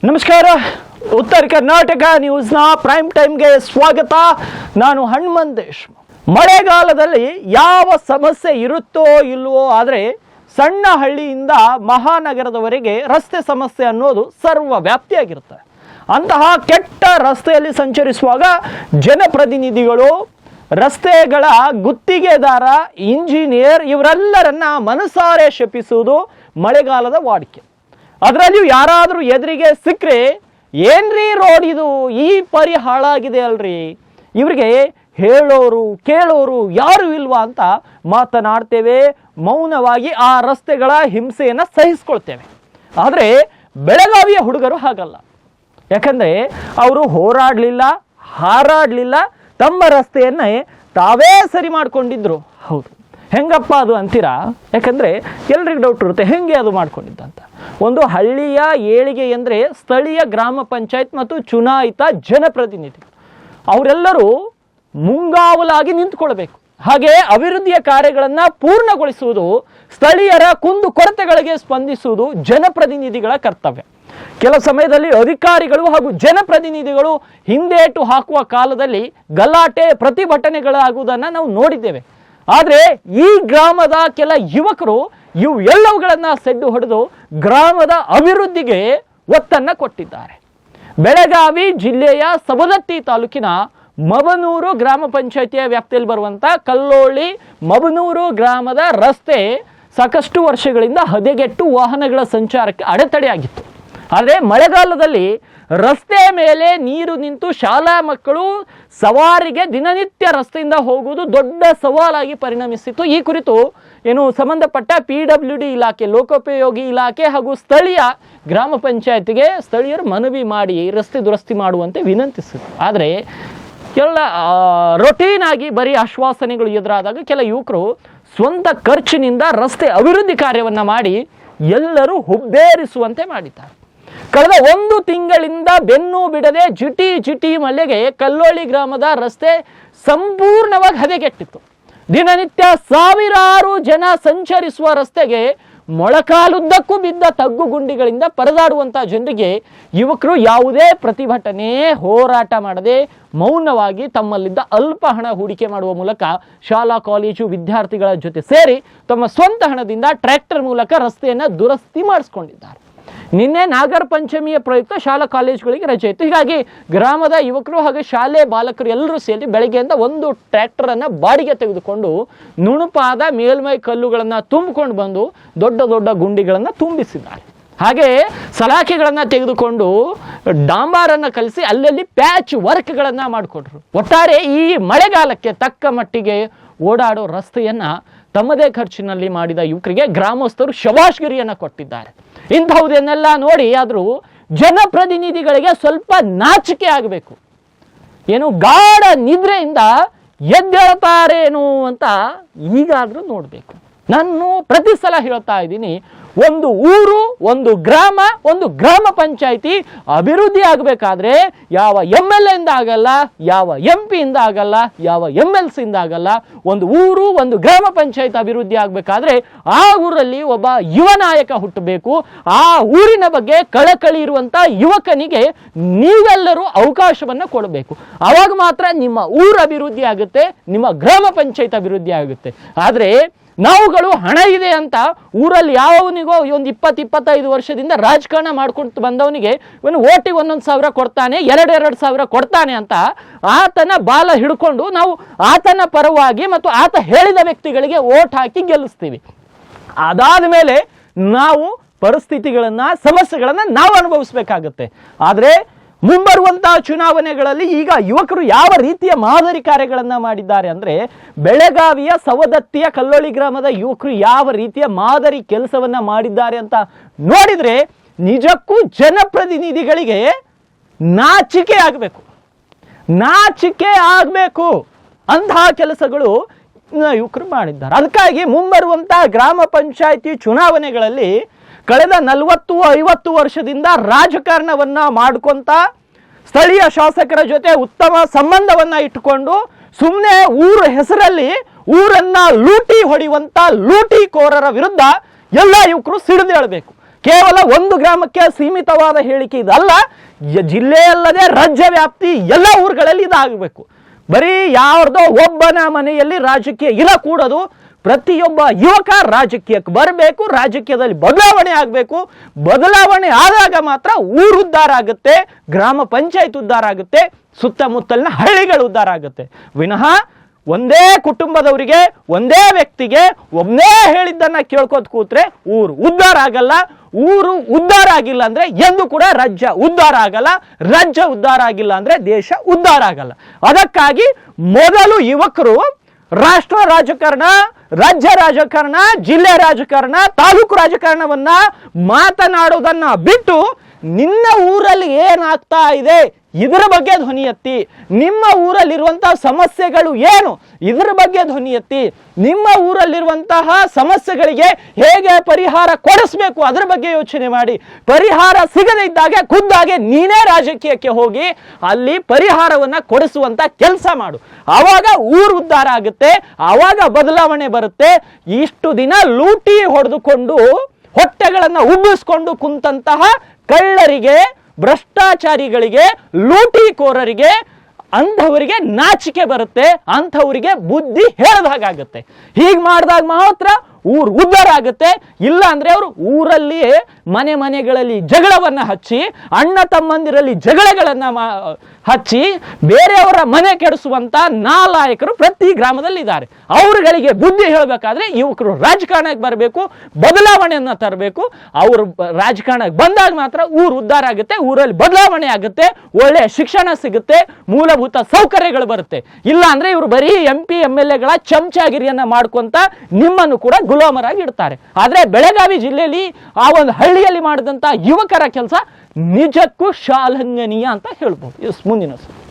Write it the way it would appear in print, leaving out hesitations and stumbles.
ನಮಸ್ಕಾರ. ಉತ್ತರ ಕರ್ನಾಟಕ ನ್ಯೂಸ್ನ ಪ್ರೈಮ್ ಟೈಮ್ಗೆ ಸ್ವಾಗತ. ನಾನು ಹನುಮಂತೇಶ್. ಮಳೆಗಾಲದಲ್ಲಿ ಯಾವ ಸಮಸ್ಯೆ ಇರುತ್ತೋ ಇಲ್ವೋ, ಆದರೆ ಸಣ್ಣ ಹಳ್ಳಿಯಿಂದ ಮಹಾನಗರದವರೆಗೆ ರಸ್ತೆ ಸಮಸ್ಯೆ ಅನ್ನೋದು ಸರ್ವ ವ್ಯಾಪ್ತಿಯಾಗಿರುತ್ತೆ. ಅಂತಹ ಕೆಟ್ಟ ರಸ್ತೆಯಲ್ಲಿ ಸಂಚರಿಸುವಾಗ ಜನಪ್ರತಿನಿಧಿಗಳು, ರಸ್ತೆಗಳ ಗುತ್ತಿಗೆದಾರ, ಇಂಜಿನಿಯರ್ ಇವರೆಲ್ಲರನ್ನ ಮನಸಾರೆ ಶಪಿಸುವುದು ಮಳೆಗಾಲದ ವಾಡಿಕೆ. ಅದರಲ್ಲಿಯೂ ಯಾರಾದರೂ ಎದುರಿಗೆ ಸಿಕ್ಕರೆ, ಏನ್ರಿ ರೋಡ್ ಇದು, ಈ ಪರಿ ಹಾಳಾಗಿದೆ ಅಲ್ರಿ, ಇವರಿಗೆ ಹೇಳೋರು ಕೇಳೋರು ಯಾರು ಇಲ್ವಾ ಅಂತ ಮಾತನಾಡ್ತೇವೆ. ಮೌನವಾಗಿ ಆ ರಸ್ತೆಗಳ ಹಿಂಸೆಯನ್ನು ಸಹಿಸ್ಕೊಳ್ತೇವೆ. ಆದರೆ ಬೆಳಗಾವಿಯ ಹುಡುಗರು ಹಾಗಲ್ಲ. ಯಾಕಂದರೆ ಅವರು ಹೋರಾಡಲಿಲ್ಲ, ಹಾರಾಡಲಿಲ್ಲ, ತಮ್ಮ ರಸ್ತೆಯನ್ನೇ ತಾವೇ ಸರಿ ಮಾಡ್ಕೊಂಡಿದ್ರು. ಹೌದು, ಹೆಂಗಪ್ಪ ಅದು ಅಂತೀರಾ? ಯಾಕಂದರೆ ಎಲ್ರಿಗೂ ಡೌಟ್ ಇರುತ್ತೆ, ಹೆಂಗೆ ಅದು ಮಾಡ್ಕೊಂಡಿದ್ದಂತ. ಒಂದು ಹಳ್ಳಿಯ ಏಳಿಗೆ ಎಂದರೆ ಸ್ಥಳೀಯ ಗ್ರಾಮ ಪಂಚಾಯತ್ ಮತ್ತು ಚುನಾಯಿತ ಜನಪ್ರತಿನಿಧಿ ಅವರೆಲ್ಲರೂ ಮುಂಗಾವಲಾಗಿ ನಿಂತುಕೊಳ್ಬೇಕು. ಹಾಗೆ ಅಭಿವೃದ್ಧಿಯ ಕಾರ್ಯಗಳನ್ನು ಪೂರ್ಣಗೊಳಿಸುವುದು, ಸ್ಥಳೀಯರ ಕುಂದು ಕೊರತೆಗಳಿಗೆ ಸ್ಪಂದಿಸುವುದು ಜನಪ್ರತಿನಿಧಿಗಳ ಕರ್ತವ್ಯ. ಕೆಲ ಸಮಯದಲ್ಲಿ ಅಧಿಕಾರಿಗಳು ಹಾಗೂ ಜನಪ್ರತಿನಿಧಿಗಳು ಹಿಂದೇಟು ಹಾಕುವ ಕಾಲದಲ್ಲಿ ಗಲಾಟೆ, ಪ್ರತಿಭಟನೆಗಳಾಗುವುದನ್ನು ನಾವು ನೋಡಿದ್ದೇವೆ. ಆದರೆ ಈ ಗ್ರಾಮದ ಕೆಲ ಯುವಕರು ಇವು ಎಲ್ಲವುಗಳನ್ನು ಸೆಡ್ಡು ಹೊಡೆದು ಗ್ರಾಮದ ಅಭಿವೃದ್ಧಿಗೆ ಒತ್ತನ್ನು ಕೊಟ್ಟಿದ್ದಾರೆ. ಬೆಳಗಾವಿ ಜಿಲ್ಲೆಯ ಸವದತ್ತಿ ತಾಲೂಕಿನ ಮಬನೂರು ಗ್ರಾಮ ಪಂಚಾಯಿತಿಯ ವ್ಯಾಪ್ತಿಯಲ್ಲಿ ಬರುವಂಥ ಕಲ್ಲೋಳಿ ಮಬನೂರು ಗ್ರಾಮದ ರಸ್ತೆ ಸಾಕಷ್ಟು ವರ್ಷಗಳಿಂದ ಹದಗೆಟ್ಟು ವಾಹನಗಳ ಸಂಚಾರಕ್ಕೆ ಅಡೆತಡೆಯಾಗಿತ್ತು. ಆದರೆ ಮಳೆಗಾಲದಲ್ಲಿ ರಸ್ತೆ ಮೇಲೆ ನೀರು ನಿಂತು ಶಾಲಾ ಮಕ್ಕಳು ಸವಾರಿಗೆ ದಿನನಿತ್ಯ ರಸ್ತೆಯಿಂದ ಹೋಗುವುದು ದೊಡ್ಡ ಸವಾಲಾಗಿ ಪರಿಣಮಿಸಿತ್ತು. ಈ ಕುರಿತು ಸಂಬಂಧಪಟ್ಟ PWD ಇಲಾಖೆ, ಲೋಕೋಪಯೋಗಿ ಇಲಾಖೆ ಹಾಗೂ ಸ್ಥಳೀಯ ಗ್ರಾಮ ಪಂಚಾಯತಿಗೆ ಸ್ಥಳೀಯರು ಮನವಿ ಮಾಡಿ ರಸ್ತೆ ದುರಸ್ತಿ ಮಾಡುವಂತೆ ವಿನಂತಿಸಿದರು. ಆದರೆ ಎಲ್ಲ ರೊಟೀನ್ ಆಗಿ ಬರೀ ಆಶ್ವಾಸನೆಗಳು ಎದುರಾದಾಗ ಕೆಲ ಯುವಕರು ಸ್ವಂತ ಖರ್ಚಿನಿಂದ ರಸ್ತೆ ಅಭಿವೃದ್ಧಿ ಕಾರ್ಯವನ್ನು ಮಾಡಿ ಎಲ್ಲರೂ ಹುಬ್ಬೇರಿಸುವಂತೆ ಮಾಡಿದ್ದಾರೆ. ಕಳೆದ 1 ತಿಂಗಳಿಂದ ಬೆನ್ನು ಬಿಡದೆ ಜಿಟಿ ಮಳೆಗೆ ಕಲ್ಲೋಳಿ ಗ್ರಾಮದ ರಸ್ತೆ ಸಂಪೂರ್ಣವಾಗಿ ಹದಗೆಟ್ಟಿತ್ತು. ದಿನನಿತ್ಯ ಸಾವಿರಾರು ಜನ ಸಂಚರಿಸುವ ರಸ್ತೆಗೆ ಮೊಳಕಾಲುದ್ದಕ್ಕೂ ಬಿದ್ದ ತಗ್ಗು ಗುಂಡಿಗಳಿಂದ ಪರದಾಡುವಂಥ ಜನರಿಗೆ ಯುವಕರು ಯಾವುದೇ ಪ್ರತಿಭಟನೆ, ಹೋರಾಟ ಮಾಡದೆ ಮೌನವಾಗಿ ತಮ್ಮಲ್ಲಿದ್ದ ಅಲ್ಪ ಹಣ ಹೂಡಿಕೆ ಮಾಡುವ ಮೂಲಕ ಶಾಲಾ ಕಾಲೇಜು ವಿದ್ಯಾರ್ಥಿಗಳ ಜೊತೆ ಸೇರಿ ತಮ್ಮ ಸ್ವಂತ ಹಣದಿಂದ ಟ್ರ್ಯಾಕ್ಟರ್ ಮೂಲಕ ರಸ್ತೆಯನ್ನು ದುರಸ್ತಿ ಮಾಡಿಸ್ಕೊಂಡಿದ್ದಾರೆ. ನಿನ್ನೆ ನಾಗರ ಪಂಚಮಿಯ ಪ್ರಯುಕ್ತ ಶಾಲಾ ಕಾಲೇಜುಗಳಿಗೆ ರಜೆ ಇತ್ತು. ಹೀಗಾಗಿ ಗ್ರಾಮದ ಯುವಕರು ಹಾಗೂ ಶಾಲೆ ಬಾಲಕರು ಎಲ್ಲರೂ ಸೇರಿ ಬೆಳಗ್ಗೆಯಿಂದ ಒಂದು ಟ್ರ್ಯಾಕ್ಟರನ್ನು ಬಾಡಿಗೆ ತೆಗೆದುಕೊಂಡು ನುಣುಪಾದ ಮೇಲ್ಮೈ ಕಲ್ಲುಗಳನ್ನು ತುಂಬಿಕೊಂಡು ಬಂದು ದೊಡ್ಡ ದೊಡ್ಡ ಗುಂಡಿಗಳನ್ನು ತುಂಬಿಸಿದ್ದಾರೆ. ಹಾಗೆ ಸಲಾಖೆಗಳನ್ನು ತೆಗೆದುಕೊಂಡು ಡಾಂಬಾರನ್ನು ಕಲಿಸಿ ಅಲ್ಲಲ್ಲಿ ಪ್ಯಾಚ್ ವರ್ಕ್ಗಳನ್ನು ಮಾಡಿಕೊಟ್ರು. ಒಟ್ಟಾರೆ ಈ ಮಳೆಗಾಲಕ್ಕೆ ತಕ್ಕ ಮಟ್ಟಿಗೆ ಓಡಾಡೋ ರಸ್ತೆಯನ್ನು ತಮ್ಮದೇ ಖರ್ಚಿನಲ್ಲಿ ಮಾಡಿದ ಯುವಕರಿಗೆ ಗ್ರಾಮಸ್ಥರು ಶಬಾಷ್ಗಿರಿಯನ್ನು ಕೊಟ್ಟಿದ್ದಾರೆ. ಇಂಥವುದನ್ನೆಲ್ಲ ನೋಡಿ ಆದರೂ ಜನಪ್ರತಿನಿಧಿಗಳಿಗೆ ಸ್ವಲ್ಪ ನಾಚಿಕೆ ಆಗಬೇಕು. ಗಾಢ ನಿದ್ರೆಯಿಂದ ಎದ್ದೇಳ್ತಾರೇನು ಅಂತ ಈಗಾದರೂ ನೋಡಬೇಕು. ನಾನು ಪ್ರತಿ ಸಲ ಹೇಳ್ತಾ ಇದ್ದೀನಿ, ಒಂದು ಊರು, ಒಂದು ಗ್ರಾಮ, ಒಂದು ಗ್ರಾಮ ಪಂಚಾಯಿತಿ ಅಭಿವೃದ್ಧಿ ಆಗಬೇಕಾದ್ರೆ ಯಾವ MLA ಇಂದ ಆಗಲ್ಲ, ಯಾವ MP ಇಂದ ಆಗಲ್ಲ, ಯಾವ MLC ಇಂದ ಆಗಲ್ಲ. ಒಂದು ಊರು, ಒಂದು ಗ್ರಾಮ ಪಂಚಾಯಿತಿ ಅಭಿವೃದ್ಧಿ ಆಗಬೇಕಾದ್ರೆ ಆ ಊರಲ್ಲಿ ಒಬ್ಬ ಯುವ ನಾಯಕ ಹುಟ್ಟಬೇಕು. ಆ ಊರಿನ ಬಗ್ಗೆ ಕಳಕಳಿ ಇರುವಂಥ ಯುವಕನಿಗೆ ನೀವೆಲ್ಲರೂ ಅವಕಾಶವನ್ನು ಕೊಡಬೇಕು. ಆವಾಗ ಮಾತ್ರ ನಿಮ್ಮ ಊರು ಅಭಿವೃದ್ಧಿ ಆಗುತ್ತೆ, ನಿಮ್ಮ ಗ್ರಾಮ ಪಂಚಾಯಿತಿ ಅಭಿವೃದ್ಧಿ ಆಗುತ್ತೆ. ಆದರೆ ನಾವುಗಳು ಹಣ ಇದೆ ಅಂತ ಊರಲ್ಲಿ ಯಾವನಿಗೋ ಒಂದು 20-25 ವರ್ಷದಿಂದ ರಾಜಕಾರಣ ಮಾಡ್ಕೊಂಡು ಬಂದವನಿಗೆ ಓಟಿಗೆ 1,000 ಕೊಡ್ತಾನೆ, 2,000 ಕೊಡ್ತಾನೆ ಅಂತ ಆತನ ಬಾಲ ಹಿಡ್ಕೊಂಡು ನಾವು ಆತನ ಪರವಾಗಿ ಮತ್ತು ಆತ ಹೇಳಿದ ವ್ಯಕ್ತಿಗಳಿಗೆ ಓಟ್ ಹಾಕಿ ಗೆಲ್ಲಿಸ್ತೀವಿ. ಅದಾದ ಮೇಲೆ ನಾವು ಪರಿಸ್ಥಿತಿಗಳನ್ನು, ಸಮಸ್ಯೆಗಳನ್ನು ನಾವು ಅನುಭವಿಸಬೇಕಾಗುತ್ತೆ. ಆದರೆ ಮುಂಬರುವಂತಹ ಚುನಾವಣೆಗಳಲ್ಲಿ ಈಗ ಯುವಕರು ಯಾವ ರೀತಿಯ ಮಾದರಿ ಕಾರ್ಯಗಳನ್ನು ಮಾಡಿದ್ದಾರೆ ಅಂದರೆ, ಬೆಳಗಾವಿಯ ಸವದತ್ತಿಯ ಕಲ್ಲೋಳಿ ಗ್ರಾಮದ ಯುವಕರು ಯಾವ ರೀತಿಯ ಮಾದರಿ ಕೆಲಸವನ್ನು ಮಾಡಿದ್ದಾರೆ ಅಂತ ನೋಡಿದರೆ ನಿಜಕ್ಕೂ ಜನಪ್ರತಿನಿಧಿಗಳಿಗೆ ನಾಚಿಕೆ ಆಗಬೇಕು. ಅಂತಹ ಕೆಲಸಗಳು ಯುವಕರು ಮಾಡಿದ್ದಾರೆ. ಅದಕ್ಕಾಗಿ ಮುಂಬರುವಂತಹ ಗ್ರಾಮ ಪಂಚಾಯಿತಿ ಚುನಾವಣೆಗಳಲ್ಲಿ ಕಳೆದ 40-50 ವರ್ಷದಿಂದ ರಾಜಕಾರಣವನ್ನು ಮಾಡ್ಕೊಂತ ಸ್ಥಳೀಯ ಶಾಸಕರ ಜೊತೆ ಉತ್ತಮ ಸಂಬಂಧವನ್ನು ಇಟ್ಟುಕೊಂಡು ಸುಮ್ಮನೆ ಊರ ಹೆಸರಲ್ಲಿ ಊರನ್ನ ಲೂಟಿ ಹೊಡೆಯುವಂಥ ಲೂಟಿಕೋರರ ವಿರುದ್ಧ ಎಲ್ಲ ಯುವಕರು ಸಿಡಿದೇಳಬೇಕು. ಕೇವಲ ಒಂದು ಗ್ರಾಮಕ್ಕೆ ಸೀಮಿತವಾದ ಹೇಳಿಕೆ ಇದಲ್ಲ, ಜಿಲ್ಲೆಯಲ್ಲದೆ ರಾಜ್ಯ ವ್ಯಾಪ್ತಿ ಎಲ್ಲ ಊರುಗಳಲ್ಲಿ ಇದಾಗಬೇಕು. ಬರೀ ಯಾರ್ದೋ ಒಬ್ಬನ ಮನೆಯಲ್ಲಿ ರಾಜಕೀಯ ಇರಕೂಡದು. ಪ್ರತಿಯೊಬ್ಬ ಯುವಕ ರಾಜಕೀಯಕ್ಕೆ ಬರಬೇಕು, ರಾಜಕೀಯದಲ್ಲಿ ಬದಲಾವಣೆ ಆಗಬೇಕು. ಬದಲಾವಣೆ ಆದಾಗ ಮಾತ್ರ ಊರು ಉದ್ಧಾರ ಆಗುತ್ತೆ, ಗ್ರಾಮ ಪಂಚಾಯತ್ ಉದ್ಧಾರ ಆಗುತ್ತೆ, ಸುತ್ತಮುತ್ತಲಿನ ಹಳ್ಳಿಗಳು ಉದ್ಧಾರ ಆಗುತ್ತೆ. ವಿನಃ ಒಂದೇ ಕುಟುಂಬದವರಿಗೆ, ಒಂದೇ ವ್ಯಕ್ತಿಗೆ ಒಬ್ಬನೇ ಹೇಳಿದ್ದನ್ನ ಕೇಳ್ಕೋತ ಕೂತ್ರೆ ಊರು ಉದ್ಧಾರ ಆಗಲ್ಲ. ಊರು ಉದ್ಧಾರ ಆಗಿಲ್ಲ ಅಂದ್ರೆ ಎಂದು ಕೂಡ ರಾಜ್ಯ ಉದ್ಧಾರ ಆಗಲ್ಲ. ರಾಜ್ಯ ಉದ್ಧಾರ ಆಗಿಲ್ಲ ಅಂದ್ರೆ ದೇಶ ಉದ್ಧಾರ ಆಗಲ್ಲ. ಅದಕ್ಕಾಗಿ ಮೊದಲು ಯುವಕರು ರಾಷ್ಟ್ರ ರಾಜಕಾರಣ, ರಾಜ್ಯ ರಾಜಕಾರಣ, ಜಿಲ್ಲೆ ರಾಜಕಾರಣ, ತಾಲೂಕು ರಾಜಕಾರಣವನ್ನ ಮಾತನಾಡುವುದನ್ನ ಬಿಟ್ಟು ನಿನ್ನ ಊರಲ್ಲಿ ಏನಾಗ್ತಾ ಇದೆ ಇದರ ಬಗ್ಗೆ ಧ್ವನಿ ಎತ್ತಿ. ನಿಮ್ಮ ಊರಲ್ಲಿರುವಂತಹ ಸಮಸ್ಯೆಗಳು ಏನು ಇದರ ಬಗ್ಗೆ ಧ್ವನಿ ಎತ್ತಿ. ನಿಮ್ಮ ಊರಲ್ಲಿರುವಂತಹ ಸಮಸ್ಯೆಗಳಿಗೆ ಹೇಗೆ ಪರಿಹಾರ ಕೊಡಿಸ್ಬೇಕು ಅದರ ಬಗ್ಗೆ ಯೋಚನೆ ಮಾಡಿ. ಪರಿಹಾರ ಸಿಗದೇ ಇದ್ದಾಗ ಖುದ್ದಾಗೆ ನೀನೇ ರಾಜಕೀಯಕ್ಕೆ ಹೋಗಿ ಅಲ್ಲಿ ಪರಿಹಾರವನ್ನ ಕೊಡಿಸುವಂತ ಕೆಲಸ ಮಾಡು. ಆವಾಗ ಊರು ಉದ್ಧಾರ ಆಗುತ್ತೆ, ಆವಾಗ ಬದಲಾವಣೆ ಬರುತ್ತೆ. ಇಷ್ಟು ದಿನ ಲೂಟಿ ಹೊಡೆದುಕೊಂಡು ಹೊಟ್ಟೆಗಳನ್ನ ಉಬ್ಬಿಸ್ಕೊಂಡು ಕುಂತಹ ಕಳ್ಳರಿಗೆ, ಭ್ರಷ್ಟಾಚಾರಿಗಳಿಗೆ, ಲೂಟಿಕೋರರಿಗೆ, ಅಂಥವರಿಗೆ ನಾಚಿಕೆ ಬರುತ್ತೆ, ಅಂಥವರಿಗೆ ಬುದ್ಧಿ ಹೇಳಿದಾಗುತ್ತೆ. ಹೀಗೆ ಮಾಡಿದಾಗ ಮಾತ್ರ ಊರು ಉದ್ಧಾರ ಆಗುತ್ತೆ. ಇಲ್ಲ ಅಂದ್ರೆ ಅವರು ಊರಲ್ಲಿ ಮನೆಗಳಲ್ಲಿ ಜಗಳವನ್ನ ಹಚ್ಚಿ, ಅಣ್ಣ ತಮ್ಮಂದಿರಲ್ಲಿ ಜಗಳಗಳನ್ನ ಹಚ್ಚಿ ಬೇರೆಯವರ ಮನೆ ಕೆಡಿಸುವಂತ ನಾಲಾಯಕರು ಪ್ರತಿ ಗ್ರಾಮದಲ್ಲಿ ಇದ್ದಾರೆ. ಅವರುಗಳಿಗೆ ಬುದ್ಧಿ ಹೇಳಬೇಕಾದ್ರೆ ಯುವಕರು ರಾಜಕಾರಣಕ್ಕೆ ಬರಬೇಕು, ಬದಲಾವಣೆಯನ್ನ ತರಬೇಕು. ಅವರು ರಾಜಕಾರಣಕ್ಕೆ ಬಂದಾಗ ಮಾತ್ರ ಊರು ಉದ್ಧಾರ ಆಗುತ್ತೆ, ಊರಲ್ಲಿ ಬದಲಾವಣೆ ಆಗುತ್ತೆ, ಒಳ್ಳೆಯ ಶಿಕ್ಷಣ ಸಿಗುತ್ತೆ, ಮೂಲಭೂತ ಸೌಕರ್ಯಗಳು ಬರುತ್ತೆ. ಇಲ್ಲ ಅಂದ್ರೆ ಇವರು ಬರೀ MP MLA ಗಳ ಚಮಚಾಗಿರಿಯನ್ನ ಮಾಡ್ಕೊಂತ ನಿಮ್ಮನ್ನು ಕೂಡ ಗುಲಾಮರಾಗಿ ಇಡ್ತಾರೆ. ಆದ್ರೆ ಬೆಳಗಾವಿ ಜಿಲ್ಲೆಯಲ್ಲಿ ಆ ಒಂದು ಹಳ್ಳಿಯಲ್ಲಿ ಮಾಡಿದಂತ ಯುವಕರ ಕೆಲಸ ನಿಜಕ್ಕೂ ಶ್ಲಾಘನೀಯ ಅಂತ ಹೇಳ್ಬೋದು. ಮುಂದಿನ